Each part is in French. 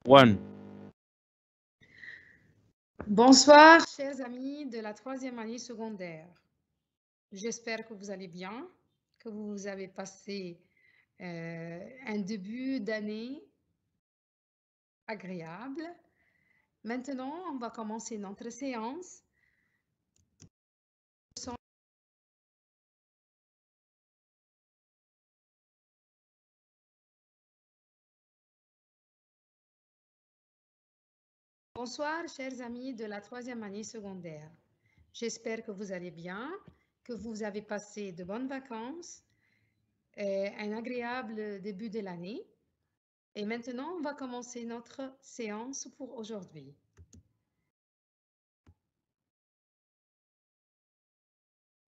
One. Bonsoir, chers amis de la 3e année secondaire. J'espère que vous allez bien, que vous avez passé un début d'année agréable. Maintenant, on va commencer notre séance. Bonsoir, chers amis de la 3e année secondaire. J'espère que vous allez bien, que vous avez passé de bonnes vacances, un agréable début de l'année. Et maintenant, on va commencer notre séance pour aujourd'hui.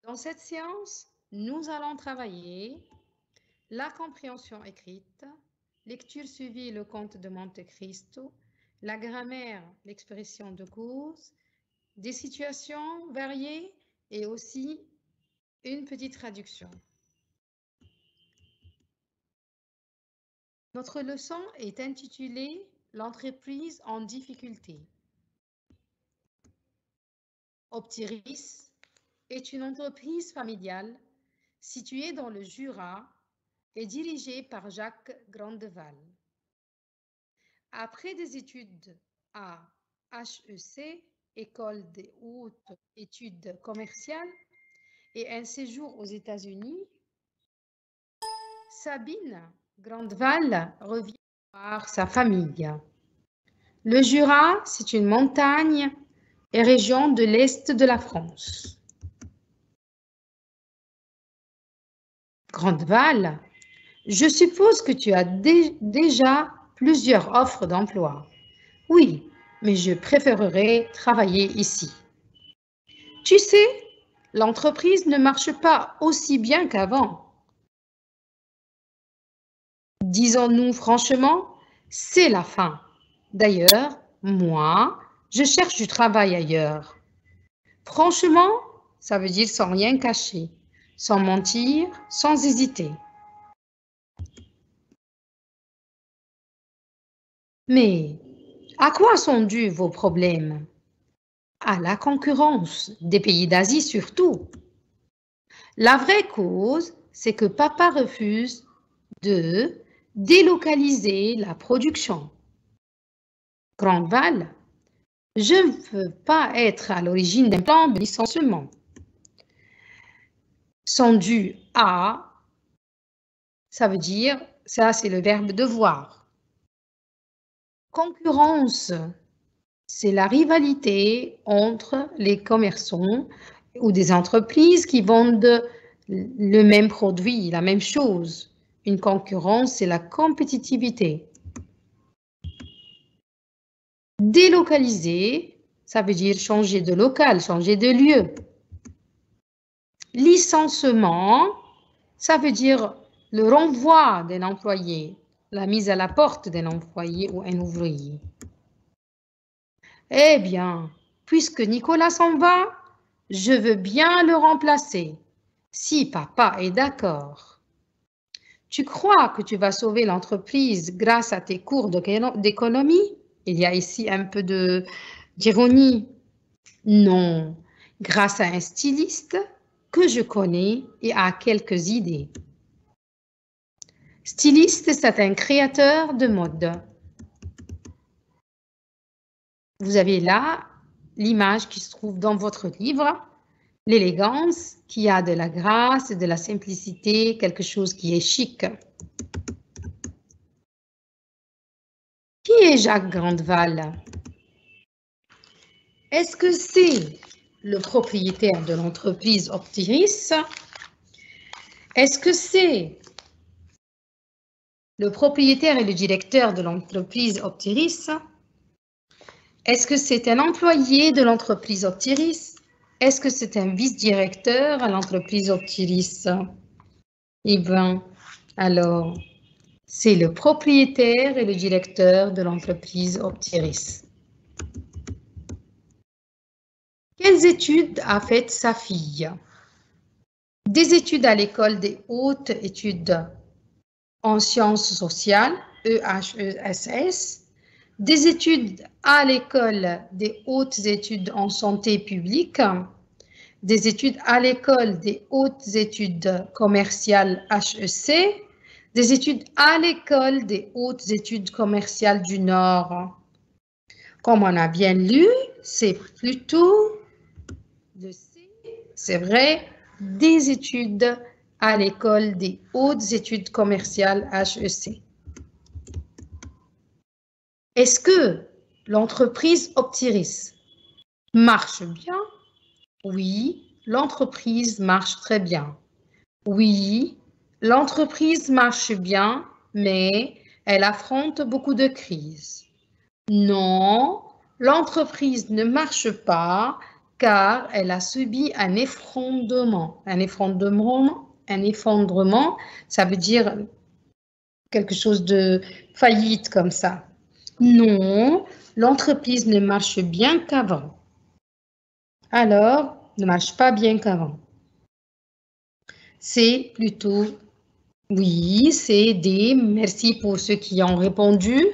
Dans cette séance, nous allons travailler la compréhension écrite, lecture suivie le conte de Monte Cristo, la grammaire, l'expression de cause, des situations variées et aussi une petite traduction. Notre leçon est intitulée « L'entreprise en difficulté ». Optiris est une entreprise familiale située dans le Jura et dirigée par Jacques Grandeval. Après des études à HEC, École des hautes études commerciales, et un séjour aux États-Unis, Sabine Grandeval revient voir sa famille. Le Jura, c'est une montagne et région de l'Est de la France. Grandeval, je suppose que tu as déjà plusieurs offres d'emploi. Oui, mais je préférerais travailler ici. Tu sais, l'entreprise ne marche pas aussi bien qu'avant. Disons-nous franchement, c'est la fin. D'ailleurs, moi, je cherche du travail ailleurs. Franchement, ça veut dire sans rien cacher, sans mentir, sans hésiter. Mais à quoi sont dus vos problèmes? À la concurrence des pays d'Asie surtout. La vraie cause, c'est que papa refuse de délocaliser la production. Grandeval, je ne veux pas être à l'origine d'un plan de licenciement. Sont dus à, ça veut dire, ça c'est le verbe devoir. Concurrence, c'est la rivalité entre les commerçants ou des entreprises qui vendent le même produit, la même chose. Une concurrence, c'est la compétitivité. Délocaliser, ça veut dire changer de local, changer de lieu. Licenciement, ça veut dire le renvoi d'un employé, la mise à la porte d'un employé ou un ouvrier. Eh bien, puisque Nicolas s'en va, je veux bien le remplacer, si papa est d'accord. Tu crois que tu vas sauver l'entreprise grâce à tes cours d'économie? Il y a ici un peu d'ironie. Non, grâce à un styliste que je connais et à quelques idées. Styliste, c'est un créateur de mode. Vous avez là l'image qui se trouve dans votre livre, l'élégance qui a de la grâce, de la simplicité, quelque chose qui est chic. Qui est Jacques Grandeval? Est-ce que c'est le propriétaire de l'entreprise Optiris? Est-ce que c'est le propriétaire et le directeur de l'entreprise Optiris? Est-ce que c'est un employé de l'entreprise Optiris? Est-ce que c'est un vice-directeur à l'entreprise Optiris? Eh bien, alors, c'est le propriétaire et le directeur de l'entreprise Optiris. Quelles études a faites sa fille? Des études à l'école des hautes études en sciences sociales, EHESS, Des études à l'école des hautes études en santé publique, des études à l'école des hautes études commerciales HEC, des études à l'école des hautes études commerciales du Nord. Comme on a bien lu, c'est plutôt le C, c'est vrai, des études à l'école des hautes études commerciales HEC. Est-ce que l'entreprise Optiris marche bien? Oui, l'entreprise marche très bien. Oui, l'entreprise marche bien, mais elle affronte beaucoup de crises. Non, l'entreprise ne marche pas car elle a subi un effondrement. Un effondrement, ça veut dire quelque chose de faillite comme ça. Non, l'entreprise ne marche bien qu'avant. Alors, ne marche pas bien qu'avant. C'est plutôt oui, c'est D. Merci pour ceux qui ont répondu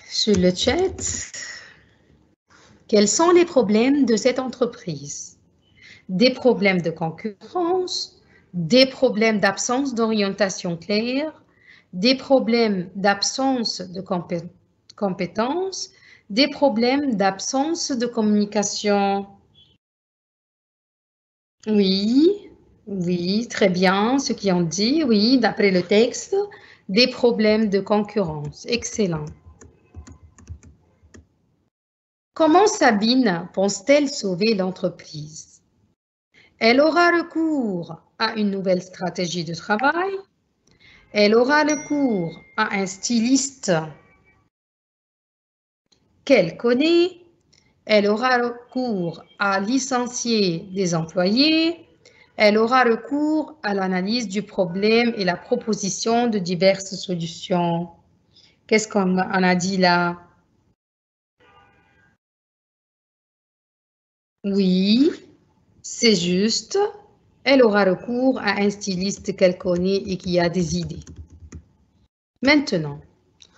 sur le chat. Quels sont les problèmes de cette entreprise? Des problèmes de concurrence, des problèmes d'absence d'orientation claire, des problèmes d'absence de compétences, des problèmes d'absence de communication. Oui, oui, très bien, ceux qui ont dit, oui, d'après le texte, des problèmes de concurrence. Excellent. Comment Sabine pense-t-elle sauver l'entreprise? Elle aura recours à une nouvelle stratégie de travail. Elle aura recours à un styliste qu'elle connaît. Elle aura recours à licencier des employés. Elle aura recours à l'analyse du problème et la proposition de diverses solutions. Qu'est-ce qu'on a dit là? Oui, c'est juste. Elle aura recours à un styliste qu'elle connaît et qui a des idées. Maintenant,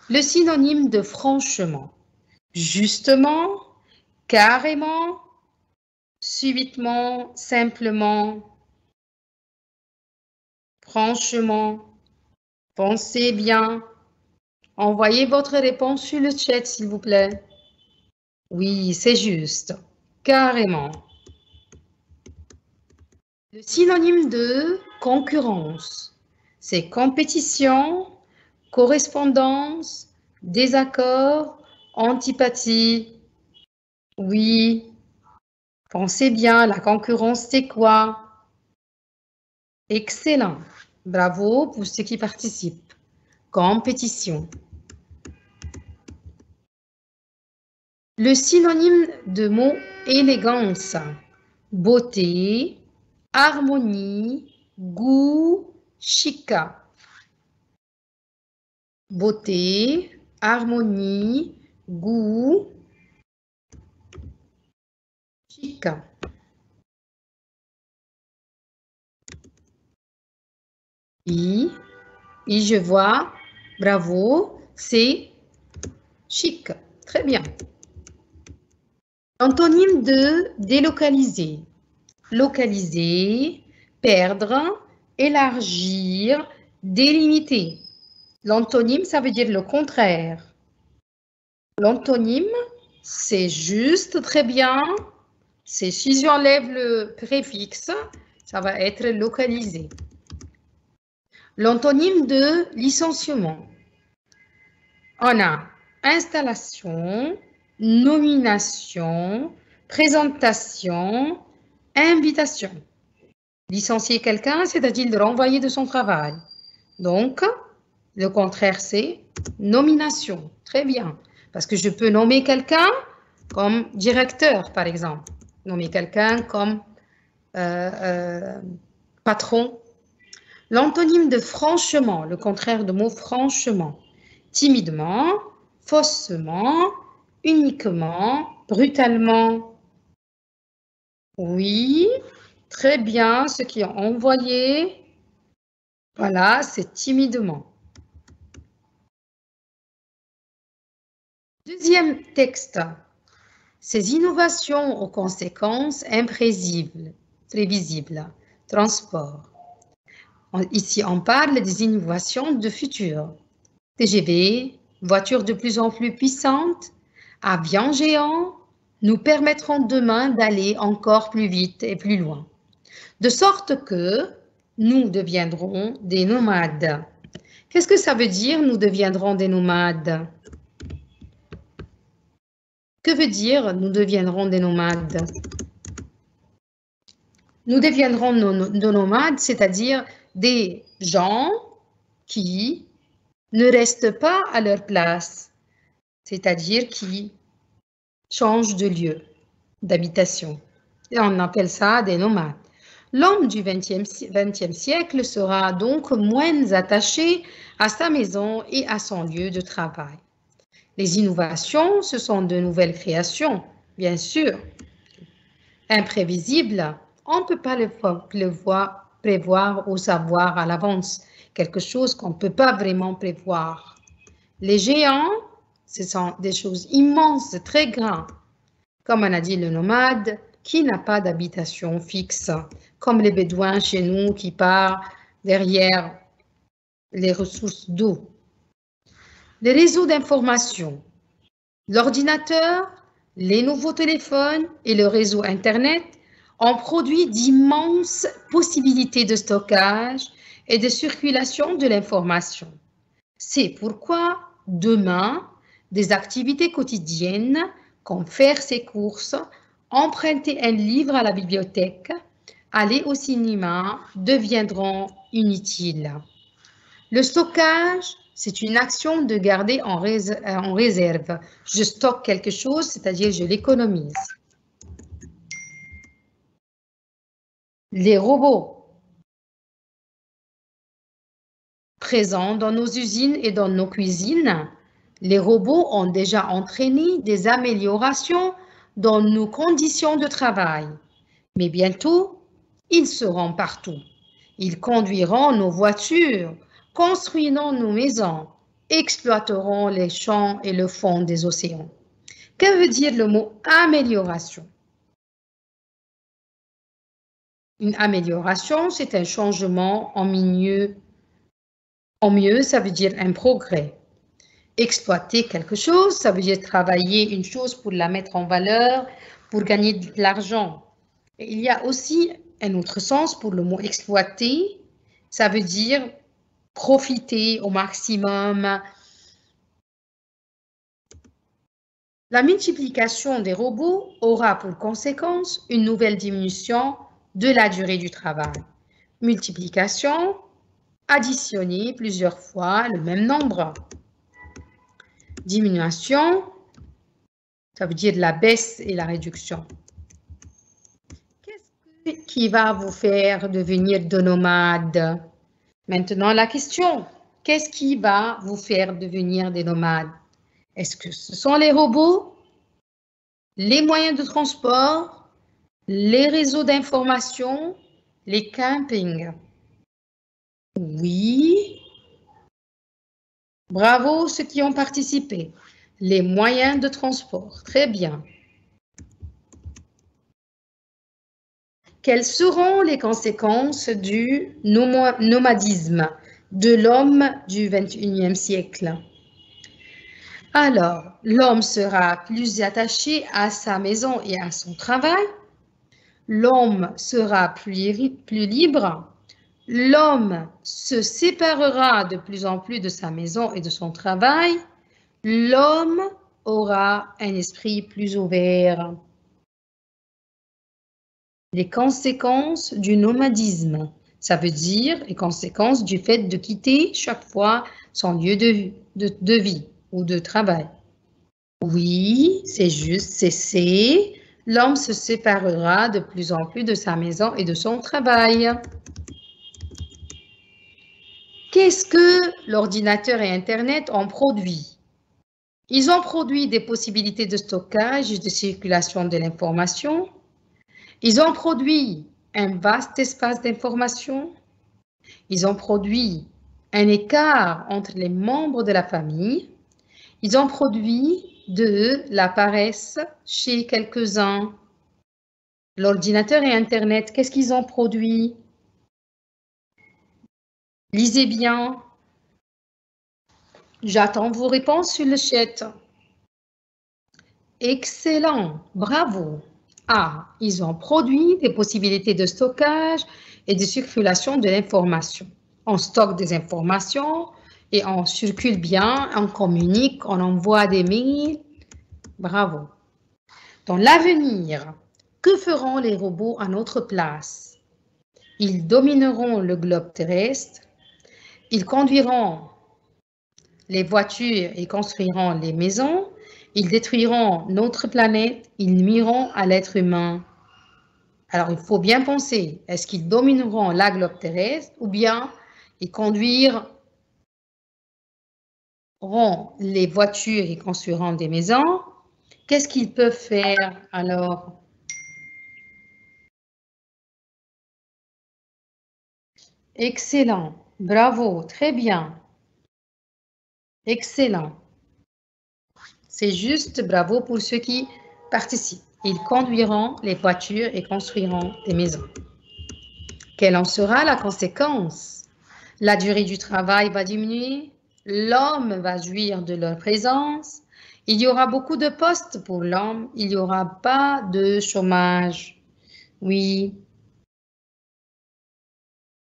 le synonyme de franchement. Justement, carrément, subitement, simplement, franchement, pensez bien. Envoyez votre réponse sur le chat, s'il vous plaît. Oui, c'est juste. Carrément. Le synonyme de concurrence, c'est compétition, correspondance, désaccord, antipathie. Oui, pensez bien, la concurrence, c'est quoi? Excellent. Bravo pour ceux qui participent. Compétition. Le synonyme de mot élégance, beauté, harmonie, goût, chic. Beauté, harmonie, goût, chic. Oui, oui, je vois. Bravo, c'est chic. Très bien. Antonyme de délocaliser. Localiser, perdre, élargir, délimiter. L'antonyme, ça veut dire le contraire. L'antonyme, c'est juste, très bien. C'est si j'enlève le préfixe, ça va être localisé. L'antonyme de licenciement. On a installation, nomination, présentation, invitation. Licencier quelqu'un, c'est-à-dire le renvoyer de son travail. Donc, le contraire, c'est nomination. Très bien. Parce que je peux nommer quelqu'un comme directeur, par exemple. Nommer quelqu'un comme patron. L'antonyme de franchement, le contraire de mot franchement. Timidement, faussement, uniquement, brutalement. Oui, très bien. Ceux qui ont envoyé, voilà, c'est timidement. Deuxième texte. Ces innovations aux conséquences imprévisibles. Transport. Ici, on parle des innovations de futur. TGV, voitures de plus en plus puissantes, avions géants, nous permettront demain d'aller encore plus vite et plus loin. De sorte que nous deviendrons des nomades. Qu'est-ce que ça veut dire, nous deviendrons des nomades? Que veut dire, nous deviendrons des nomades? Nous deviendrons des nomades, c'est-à-dire des gens qui ne restent pas à leur place, c'est-à-dire qui changent de lieu d'habitation. Et on appelle ça des nomades. L'homme du XXe siècle sera donc moins attaché à sa maison et à son lieu de travail. Les innovations, ce sont de nouvelles créations, bien sûr. Imprévisibles, on ne peut pas prévoir ou savoir à l'avance quelque chose qu'on ne peut pas vraiment prévoir. Les géants, ce sont des choses immenses, très grandes. Comme on a dit, le nomade qui n'a pas d'habitation fixe, comme les bédouins chez nous qui partent derrière les ressources d'eau. Les réseaux d'information, l'ordinateur, les nouveaux téléphones et le réseau Internet ont produit d'immenses possibilités de stockage et de circulation de l'information. C'est pourquoi demain, des activités quotidiennes comme faire ses courses, emprunter un livre à la bibliothèque, aller au cinéma deviendront inutiles. Le stockage, c'est une action de garder en réserve. Je stocke quelque chose, c'est-à-dire je l'économise. Les robots présents dans nos usines et dans nos cuisines, les robots ont déjà entraîné des améliorations dans nos conditions de travail. Mais bientôt, ils seront partout. Ils conduiront nos voitures, construiront nos maisons, exploiteront les champs et le fond des océans. Que veut dire le mot amélioration? Une amélioration, c'est un changement en mieux, ça veut dire un progrès. Exploiter quelque chose, ça veut dire travailler une chose pour la mettre en valeur, pour gagner de l'argent. Il y a aussi un autre sens pour le mot exploiter, ça veut dire profiter au maximum. La multiplication des robots aura pour conséquence une nouvelle diminution de la durée du travail. Multiplication, additionner plusieurs fois le même nombre. Diminution, ça veut dire la baisse et la réduction. Qu'est-ce qui va vous faire devenir de nomades? Maintenant, la question, qu'est-ce qui va vous faire devenir des nomades? Est-ce que ce sont les robots, les moyens de transport, les réseaux d'information, les campings? Oui. Bravo ceux qui ont participé. Les moyens de transport, très bien. Quelles seront les conséquences du nomadisme de l'homme du XXIe siècle? Alors, l'homme sera plus attaché à sa maison et à son travail. L'homme sera plus libre. L'homme se séparera de plus en plus de sa maison et de son travail. L'homme aura un esprit plus ouvert. Les conséquences du nomadisme, ça veut dire les conséquences du fait de quitter chaque fois son lieu de vie ou de travail. Oui, c'est juste, c'est l'homme se séparera de plus en plus de sa maison et de son travail. Qu'est-ce que l'ordinateur et Internet ont produit? Ils ont produit des possibilités de stockage et de circulation de l'information. Ils ont produit un vaste espace d'information. Ils ont produit un écart entre les membres de la famille. Ils ont produit 2. La paresse chez quelques-uns. L'ordinateur et Internet, qu'est-ce qu'ils ont produit? Lisez bien. J'attends vos réponses sur le chat. Excellent, bravo. A. Ils ont produit des possibilités de stockage et de circulation de l'information. On stocke des informations et on circule bien, on communique, on envoie des mails. Bravo. Dans l'avenir, que feront les robots à notre place? Ils domineront le globe terrestre, ils conduiront les voitures et construiront les maisons, ils détruiront notre planète, ils nuiront à l'être humain. Alors, il faut bien penser, est-ce qu'ils domineront la globe terrestre ou bien ils conduiront les voitures et construiront des maisons? Qu'est-ce qu'ils peuvent faire alors? Excellent, bravo, très bien. Excellent. C'est juste bravo pour ceux qui participent. Ils conduiront les voitures et construiront des maisons. Quelle en sera la conséquence? La durée du travail va diminuer, l'homme va jouir de leur présence, il y aura beaucoup de postes pour l'homme, il n'y aura pas de chômage. Oui.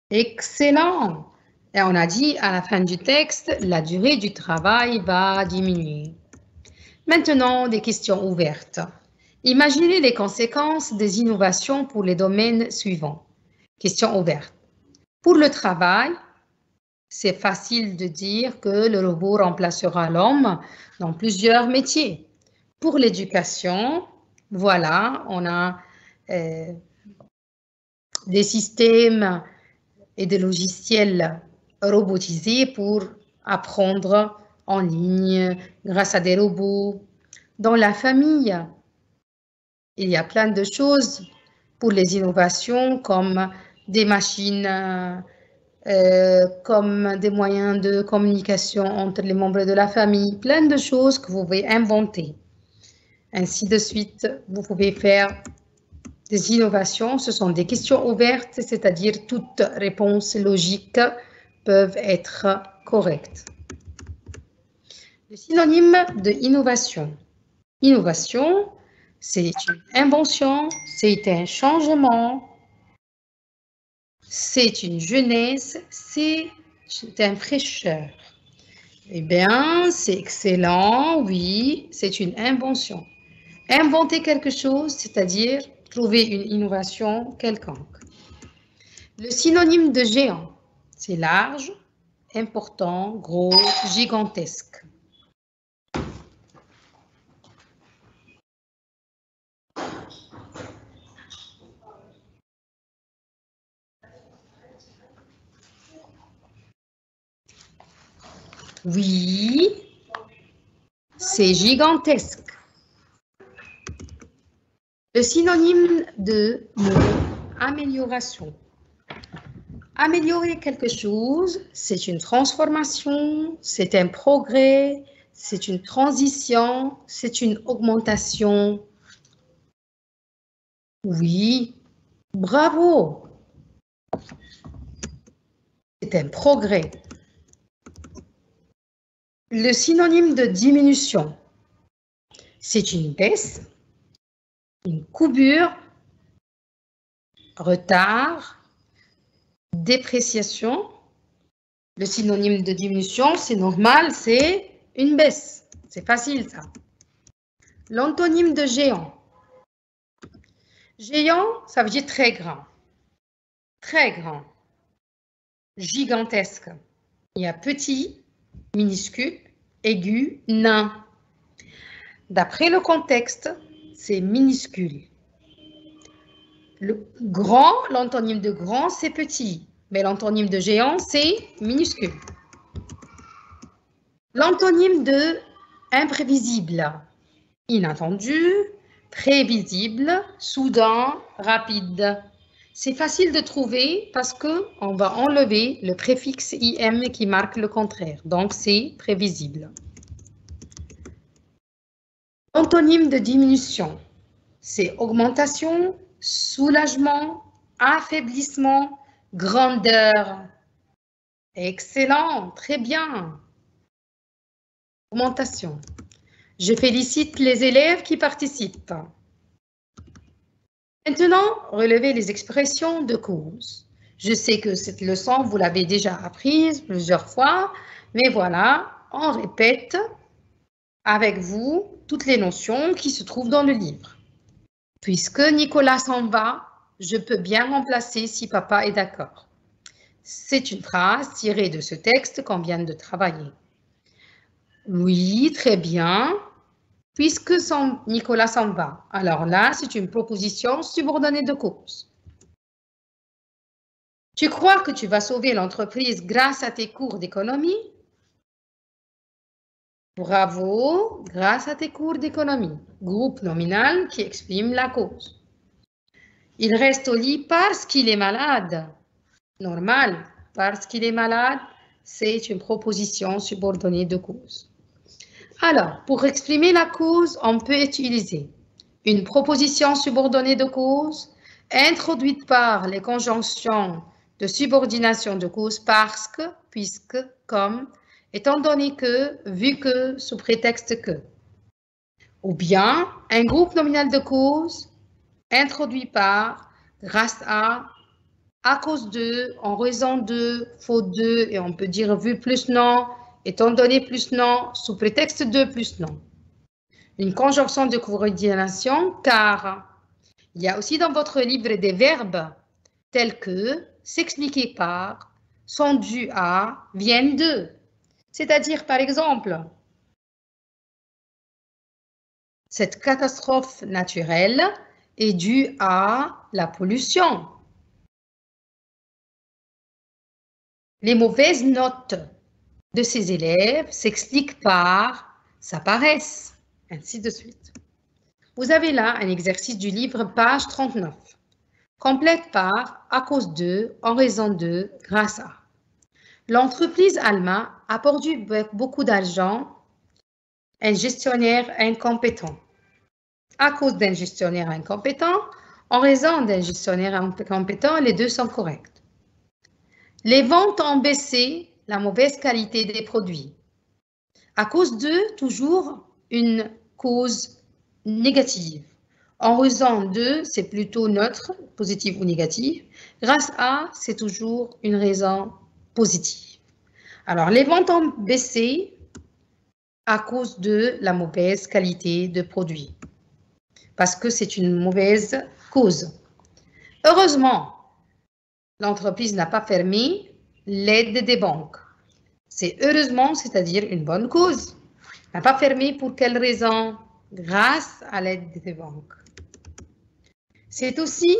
Excellent. Et on a dit à la fin du texte, la durée du travail va diminuer. Maintenant, des questions ouvertes. Imaginez les conséquences des innovations pour les domaines suivants. Question ouverte. Pour le travail, c'est facile de dire que le robot remplacera l'homme dans plusieurs métiers. Pour l'éducation, voilà, on a des systèmes et des logiciels robotisés pour apprendre en ligne grâce à des robots. Dans la famille, il y a plein de choses pour les innovations comme des machines, comme des moyens de communication entre les membres de la famille, plein de choses que vous pouvez inventer. Ainsi de suite, vous pouvez faire des innovations. Ce sont des questions ouvertes, c'est-à-dire toutes réponses logiques peuvent être correctes. Le synonyme de innovation. Innovation, c'est une invention, c'est un changement, c'est une jeunesse, c'est un fraîcheur. Eh bien, c'est excellent, oui, c'est une invention. Inventer quelque chose, c'est-à-dire trouver une innovation quelconque. Le synonyme de géant, c'est large, important, gros, gigantesque. Oui, c'est gigantesque. Le synonyme de amélioration. Améliorer quelque chose, c'est une transformation, c'est un progrès, c'est une transition, c'est une augmentation. Oui, bravo. C'est un progrès. Le synonyme de diminution, c'est une baisse, une courbure, retard, dépréciation. Le synonyme de diminution, c'est normal, c'est une baisse. C'est facile, ça. L'antonyme de géant. Géant, ça veut dire très grand. Très grand. Gigantesque. Il y a petit, minuscule, aigu, nain. D'après le contexte, c'est minuscule. Le grand, l'antonyme de grand, c'est petit. Mais l'antonyme de géant, c'est minuscule. L'antonyme de imprévisible. Inattendu, prévisible, soudain, rapide. C'est facile de trouver parce qu'on va enlever le préfixe IM qui marque le contraire. Donc, c'est prévisible. L'antonyme de diminution, c'est augmentation, soulagement, affaiblissement, grandeur. Excellent, très bien. Augmentation. Je félicite les élèves qui participent. Maintenant, relevez les expressions de cause. Je sais que cette leçon, vous l'avez déjà apprise plusieurs fois, mais voilà, on répète avec vous toutes les notions qui se trouvent dans le livre. Puisque Nicolas s'en va, je peux bien remplacer si papa est d'accord. C'est une phrase tirée de ce texte qu'on vient de travailler. Oui, très bien. Puisque Nicolas s'en va. Alors là, c'est une proposition subordonnée de cause. Tu crois que tu vas sauver l'entreprise grâce à tes cours d'économie? Bravo, grâce à tes cours d'économie. Groupe nominal qui exprime la cause. Il reste au lit parce qu'il est malade. Normal, parce qu'il est malade, c'est une proposition subordonnée de cause. Alors, pour exprimer la cause, on peut utiliser une proposition subordonnée de cause introduite par les conjonctions de subordination de cause parce que, puisque, comme, étant donné que, vu que, sous prétexte que. Ou bien un groupe nominal de cause introduit par, grâce à cause de, en raison de, faute de, et on peut dire vu plus non, étant donné plus non, sous prétexte de plus non. Une conjonction de coordination car il y a aussi dans votre livre des verbes tels que s'expliquer par, sont dus à, viennent de. C'est-à-dire, par exemple, cette catastrophe naturelle est due à la pollution. Les mauvaises notes de ces élèves s'expliquent par sa paresse, ainsi de suite. Vous avez là un exercice du livre, page 39. Complète par à cause de, en raison de, grâce à. L'entreprise Alma a perdu beaucoup d'argent, un gestionnaire incompétent. À cause d'un gestionnaire incompétent, en raison d'un gestionnaire incompétent, les deux sont corrects. Les ventes ont baissé, la mauvaise qualité des produits. À cause de, toujours une cause négative. En raison de, c'est plutôt neutre, positif ou négatif. Grâce à, c'est toujours une raison positive. Alors, les ventes ont baissé à cause de la mauvaise qualité de produits. Parce que c'est une mauvaise cause. Heureusement, l'entreprise n'a pas fermé l'aide des banques. C'est heureusement, c'est-à-dire une bonne cause. N'a pas fermé pour quelle raison? Grâce à l'aide des banques. C'est aussi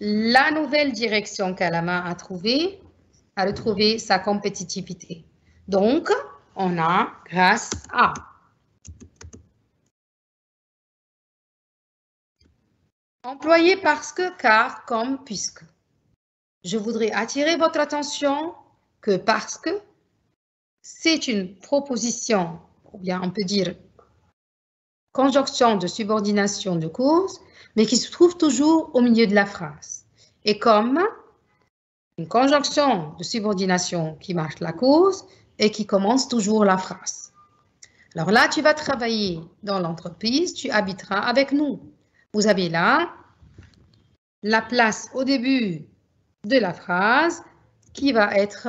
la nouvelle direction qu'Alma a retrouvé sa compétitivité. Donc, on a grâce à. Employé parce que, car, comme, puisque. Je voudrais attirer votre attention que parce que c'est une proposition, ou bien on peut dire conjonction de subordination de cause, mais qui se trouve toujours au milieu de la phrase. Et comme une conjonction de subordination qui marque la cause et qui commence toujours la phrase. Alors là, tu vas travailler dans l'entreprise, tu habiteras avec nous. Vous avez là la place au début de la phrase qui va être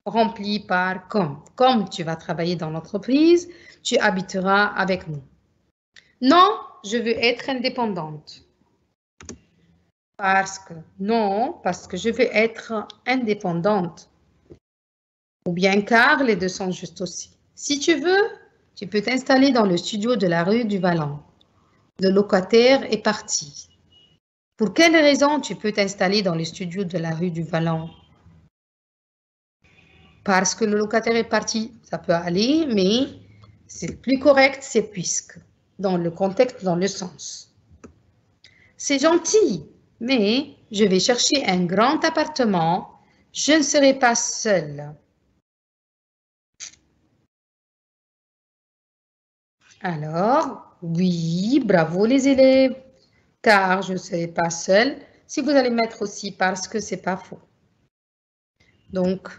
remplie par comme. Comme tu vas travailler dans l'entreprise, tu habiteras avec nous. Non, je veux être indépendante. Parce que je veux être indépendante. Ou bien car les deux sont justes aussi. Si tu veux, tu peux t'installer dans le studio de la rue du Vallon. Le locataire est parti. Pour quelle raison tu peux t'installer dans le studio de la rue du Vallon? Parce que le locataire est parti, ça peut aller, mais c'est plus correct, c'est puisque, dans le contexte, dans le sens. C'est gentil, mais je vais chercher un grand appartement, je ne serai pas seule. Alors, oui, bravo les élèves, car je ne serai pas seule. Si vous allez mettre aussi parce que c'est pas faux. Donc,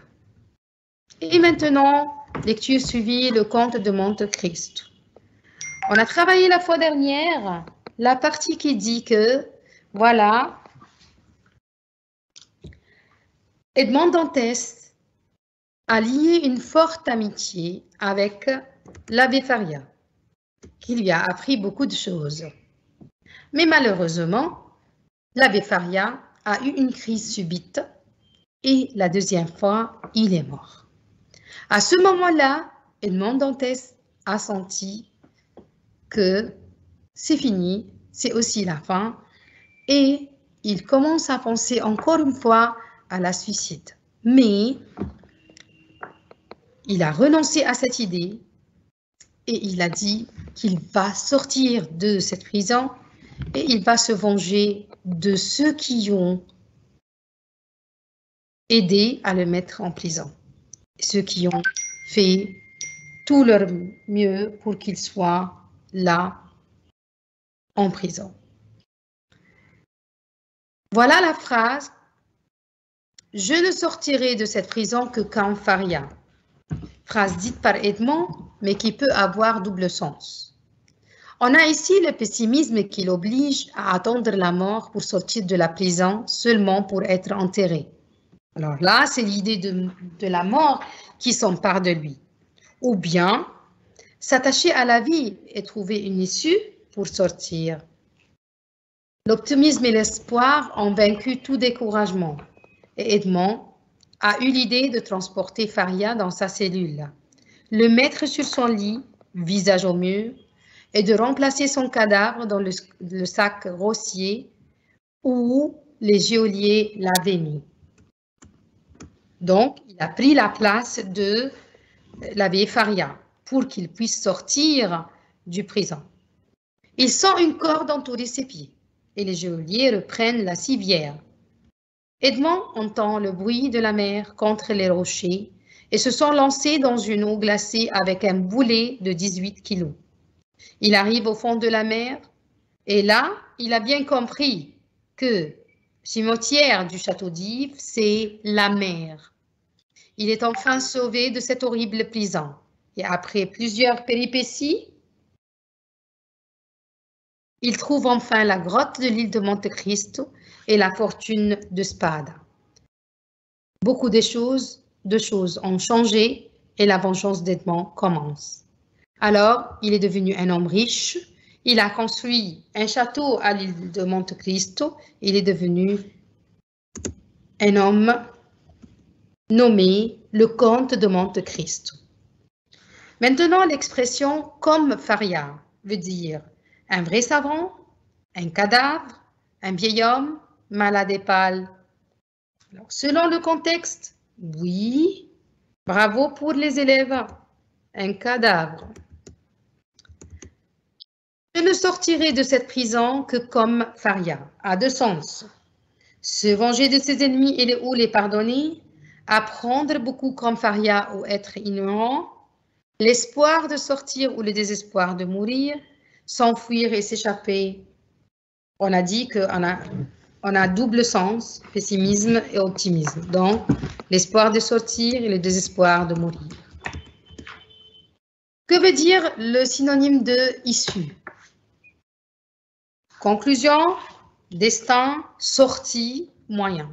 et maintenant, lecture suivie, le conte de Monte Cristo. On a travaillé la fois dernière la partie qui dit que, voilà, Edmond Dantès a lié une forte amitié avec l'abbé Faria, qui lui a appris beaucoup de choses. Mais malheureusement, l'abbé Faria a eu une crise subite et la deuxième fois, il est mort. À ce moment-là, Edmond Dantès a senti que c'est fini, c'est aussi la fin, et il commence à penser encore une fois à la suicide. Mais il a renoncé à cette idée et il a dit qu'il va sortir de cette prison et il va se venger de ceux qui ont aidé à le mettre en prison. Ceux qui ont fait tout leur mieux pour qu'il soit là en prison. Voilà la phrase « Je ne sortirai de cette prison que quand Faria ». Phrase dite par Edmond, mais qui peut avoir double sens. On a ici le pessimisme qui l'oblige à attendre la mort pour sortir de la prison seulement pour être enterré. Alors là, c'est l'idée de la mort qui s'empare de lui. Ou bien s'attacher à la vie et trouver une issue pour sortir. L'optimisme et l'espoir ont vaincu tout découragement et Edmond a eu l'idée de transporter Faria dans sa cellule, le mettre sur son lit, visage au mur, et de remplacer son cadavre dans le sac rossier où les geôliers l'avaient mis. Donc, il a pris la place de l'abbé Faria pour qu'il puisse sortir du prison. Il sent une corde entourer ses pieds et les geôliers reprennent la civière. Edmond entend le bruit de la mer contre les rochers et se sent lancé dans une eau glacée avec un boulet de 18 kilos. Il arrive au fond de la mer et là, il a bien compris que cimetière du château d'If, c'est la mer. Il est enfin sauvé de cette horrible prison et après plusieurs péripéties, il trouve enfin la grotte de l'île de Monte Cristo et la fortune de Spada. Beaucoup de choses ont changé et la vengeance d'Edmond commence. Alors, il est devenu un homme riche. Il a construit un château à l'île de Monte Cristo. Il est devenu un homme nommé le comte de Monte Cristo. Maintenant, l'expression « comme Faria » veut dire un vrai savant, un cadavre, un vieil homme, malade et pâle. Alors, selon le contexte, oui, bravo pour les élèves, un cadavre. Je ne sortirai de cette prison que comme Faria, a deux sens. Se venger de ses ennemis ou les pardonner, apprendre beaucoup comme Faria ou être ignorant, l'espoir de sortir ou le désespoir de mourir, s'enfuir et s'échapper. On a dit qu'on a double sens, pessimisme et optimisme. Donc, l'espoir de sortir et le désespoir de mourir. Que veut dire le synonyme de issue? Conclusion, destin, sortie, moyen.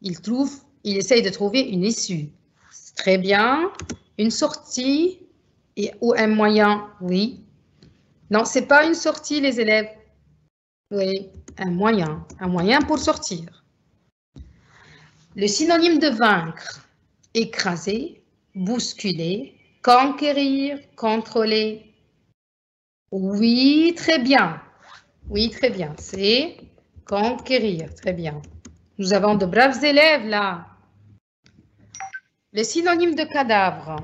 Il essaye de trouver une issue. Très bien. Une sortie ou un moyen, oui. Non, ce n'est pas une sortie, les élèves. Oui, un moyen pour sortir. Le synonyme de vaincre, écraser, bousculer, conquérir, contrôler. Oui, très bien. Oui, très bien. C'est conquérir. Très bien. Nous avons de braves élèves là. Le synonyme de cadavre.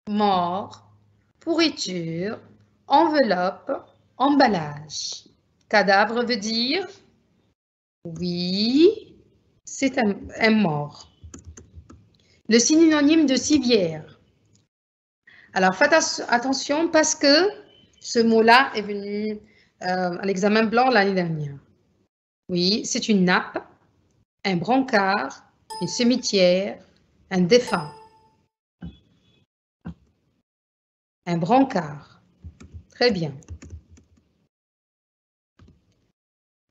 Mort, pourriture, enveloppe, emballage. Cadavre veut dire oui, c'est un mort. Le synonyme de civière. Alors, faites attention parce que ce mot-là est venu à l'examen blanc l'année dernière. Oui, c'est une nappe, un brancard, une cimetière, un défunt. Un brancard. Très bien.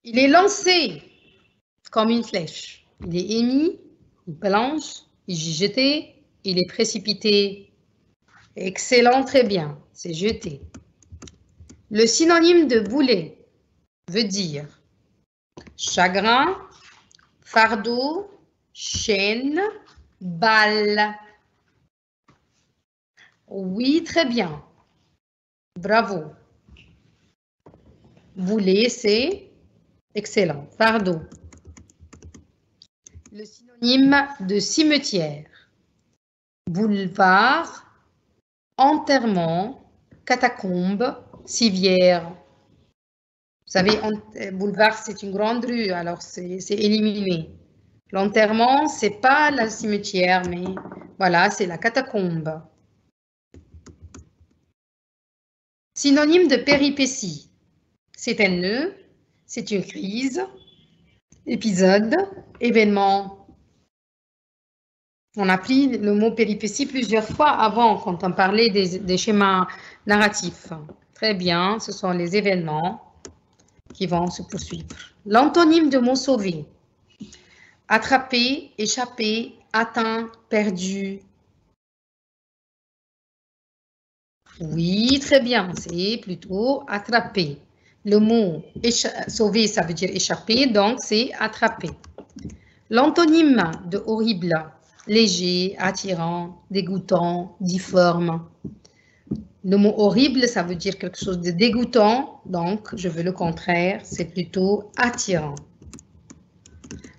Il est lancé comme une flèche. Il est émis, il plonge, il est jeté, il est précipité. Excellent, très bien. C'est jeté. Le synonyme de boulet veut dire chagrin, fardeau, chaîne, balle. Oui, très bien. Bravo. Boulet, c'est excellent. Fardeau. Le synonyme de cimetière. Boulevard, enterrement, catacombe, civière. Vous savez, boulevard, c'est une grande rue, alors c'est éliminé. L'enterrement, c'est pas la cimetière, mais voilà, c'est la catacombe. Synonyme de péripétie. C'est un nœud, c'est une crise, épisode, événement. On a pris le mot péripétie plusieurs fois avant, quand on parlait des schémas narratifs. Très bien, ce sont les événements qui vont se poursuivre. L'antonyme de mot sauvé. Attrapé, échappé, atteint, perdu. Oui, très bien, c'est plutôt attrapé. Le mot sauvé, ça veut dire échapper, donc c'est attraper. L'antonyme de horrible, léger, attirant, dégoûtant, difforme. Le mot horrible, ça veut dire quelque chose de dégoûtant, donc je veux le contraire, c'est plutôt attirant.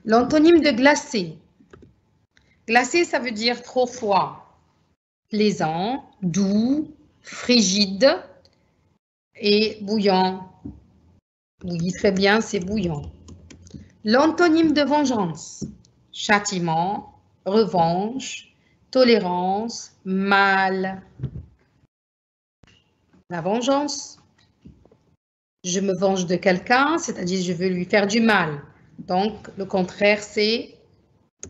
L'antonyme de glacé. Glacé, ça veut dire trop froid, plaisant, doux, frigide et bouillant. Oui, très bien, c'est bouillant. L'antonyme de vengeance. Châtiment, revanche, tolérance, mal. La vengeance. Je me venge de quelqu'un, c'est-à-dire je veux lui faire du mal. Donc, le contraire, c'est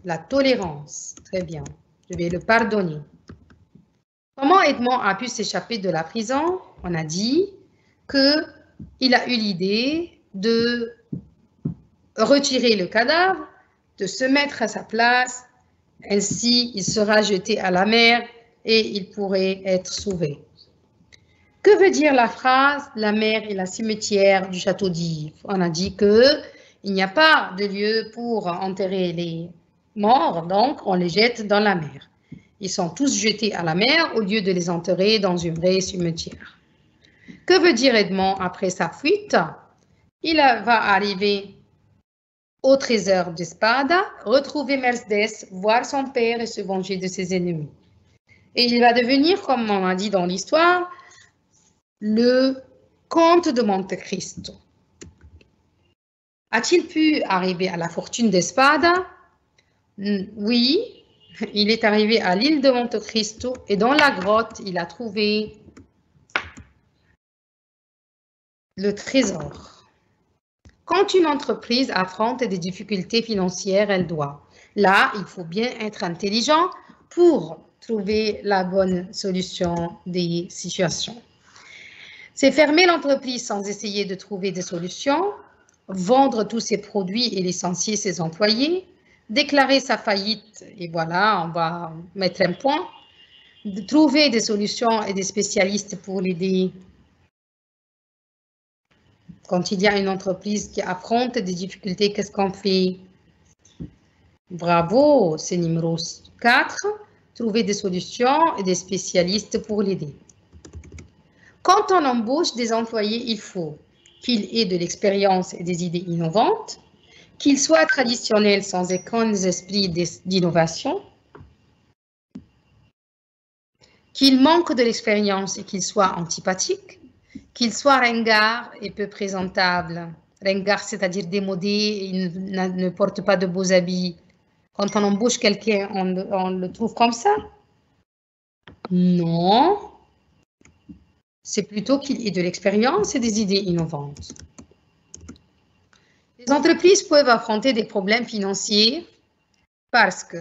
la tolérance. Très bien. Je vais le pardonner. Comment Edmond a pu s'échapper de la prison? On a dit qu'il a eu l'idée de retirer le cadavre, de se mettre à sa place. Ainsi, il sera jeté à la mer et il pourrait être sauvé. Que veut dire la phrase « La mer et la cimetière du château d'If » On a dit qu'il n'y a pas de lieu pour enterrer les morts, donc on les jette dans la mer. Ils sont tous jetés à la mer au lieu de les enterrer dans une vraie cimetière. Que veut dire Edmond après sa fuite? Il va arriver au trésor d'Espada, retrouver Mercedes, voir son père et se venger de ses ennemis. Et il va devenir, comme on a dit dans l'histoire, le comte de Monte Cristo. A-t-il pu arriver à la fortune d'Espada? Oui, il est arrivé à l'île de Monte Cristo et dans la grotte, il a trouvé le trésor. Quand une entreprise affronte des difficultés financières, elle doit. Là, il faut bien être intelligent pour trouver la bonne solution des situations. C'est fermer l'entreprise sans essayer de trouver des solutions, vendre tous ses produits et licencier ses employés, déclarer sa faillite, et voilà, on va mettre un point, de trouver des solutions et des spécialistes pour l'aider. Quand il y a une entreprise qui affronte des difficultés, qu'est-ce qu'on fait? Bravo, c'est numéro 4, trouver des solutions et des spécialistes pour l'aider. Quand on embauche des employés, il faut qu'ils aient de l'expérience et des idées innovantes, qu'ils soient traditionnels sans aucun esprit d'innovation, qu'ils manquent de l'expérience et qu'ils soient antipathiques, qu'ils soient ringards et peu présentables. Ringard, c'est-à-dire démodé, il ne porte pas de beaux habits. Quand on embauche quelqu'un, on le trouve comme ça? Non. c'est plutôt qu'il ait de l'expérience et des idées innovantes. Les entreprises peuvent affronter des problèmes financiers parce que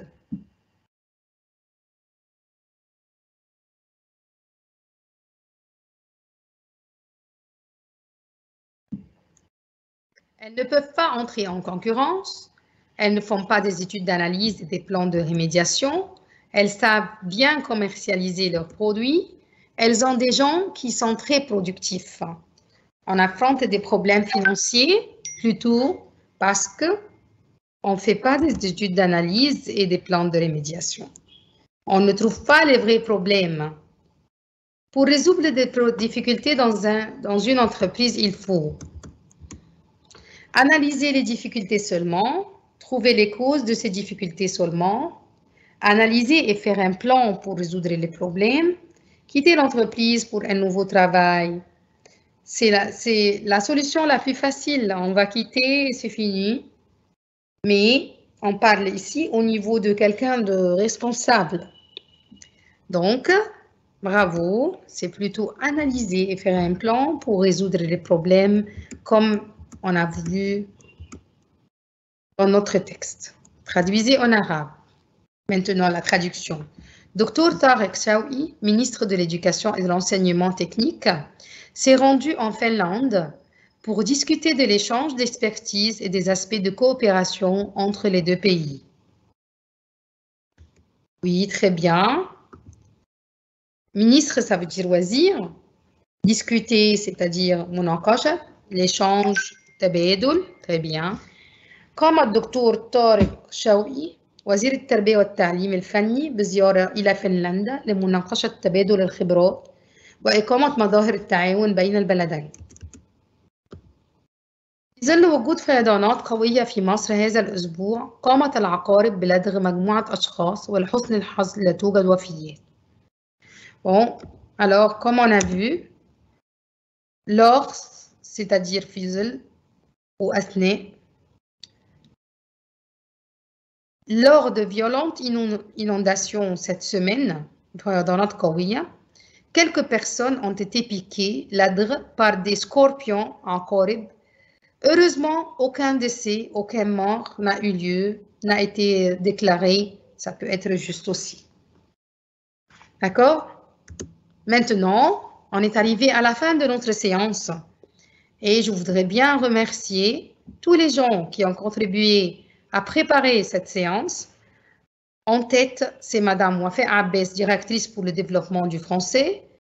elles ne peuvent pas entrer en concurrence, elles ne font pas des études d'analyse et des plans de rémédiation, elles savent bien commercialiser leurs produits, elles ont des gens qui sont très productifs. On affronte des problèmes financiers plutôt parce qu'on ne fait pas des études d'analyse et des plans de rémédiation. On ne trouve pas les vrais problèmes. Pour résoudre des difficultés dans une entreprise, il faut analyser les difficultés seulement, trouver les causes de ces difficultés seulement, analyser et faire un plan pour résoudre les problèmes, quitter l'entreprise pour un nouveau travail. C'est la solution la plus facile. On va quitter et c'est fini. Mais on parle ici au niveau de quelqu'un de responsable. Donc, bravo, c'est plutôt analyser et faire un plan pour résoudre les problèmes comme on a vu dans notre texte. Traduisez en arabe. Maintenant, la traduction. Dr Tarek Chaoui, ministre de l'Éducation et de l'Enseignement technique, s'est rendu en Finlande pour discuter de l'échange d'expertise et des aspects de coopération entre les deux pays. Oui, très bien. Ministre, ça veut dire wazir. Discuter, c'est-à-dire munaqasha, l'échange, tabedul, très bien. قام الدكتور طارق شوقي وزير التربية والتعليم الفني بزيارة إلى فنلندا لمناقشة تبادل الخبرات وإقامة مظاهر التعاون بين البلدين. في ظل وجود فيضانات قوية في مصر هذا الأسبوع، قامت العقارب بلدغ مجموعة أشخاص ولحسن الحظ لا توجد وفيات. Bon, alors comme on a vu, lors, c'est-à-dire فيزل ou أثناء, lors de violentes inondations cette semaine, quelques personnes ont été piquées, ladres, par des scorpions en Corée. Heureusement, aucun décès, aucun mort n'a eu lieu, n'a été déclaré. Ça peut être juste aussi. D'accord? Maintenant, on est arrivé à la fin de notre séance. Et je voudrais bien remercier tous les gens qui ont contribué à préparer cette séance. En tête, c'est Madame Wafé Abbès, directrice pour le développement du français.